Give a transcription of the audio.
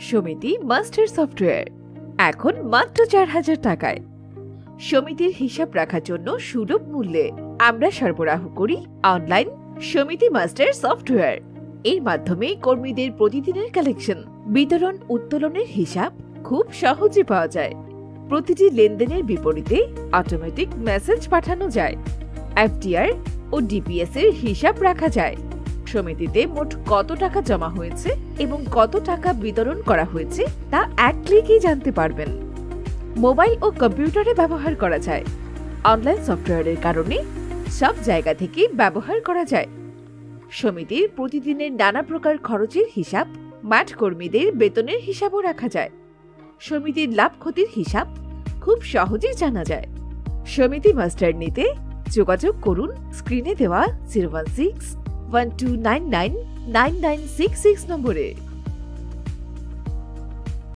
সমিতি master software এখন মাত্র ৪,০০০ টাকায়। সমিতির হিসাব রাখার জন্য সুলভ মূল্যে আমরা সরবরাহ করি অনলাইন সমিতি মাস্টার সফটওয়্যার। এর মাধ্যমে কর্মীদের প্রতিদিনের কালেকশন, বিতরণ, উত্তোলনের হিসাব খুব সহজে পাওয়া যায়। প্রতিটি লেনদেনের বিপরীতে অটোমেটিক মেসেজ পাঠানো যায়। এফডিআর ও ডিপিএস এর হিসাব রাখা যায়। সমিতিতে মোট কত টাকা জমা হয়েছে এবং কত টাকা বিতরণ করা হয়েছে তা এক ক্লিকেই জানতে পারবেন। মোবাইল ও কম্পিউটারে ব্যবহার করা যায়। অনলাইন সফটওয়্যারের কারণে সব জায়গা থেকে ব্যবহার করা যায়। সমিতির প্রতিদিনের নানা প্রকার খরচের হিসাব, মাঠ কর্মীদের বেতনের হিসাবও রাখা যায়। সমিতির লাভ ক্ষতির হিসাব খুব সহজেই জানা যায়। সমিতি মাস্টার নিতে যোগাযোগ করুন স্ক্রিনে দেওয়া 016-1299-9966 নম্বরে।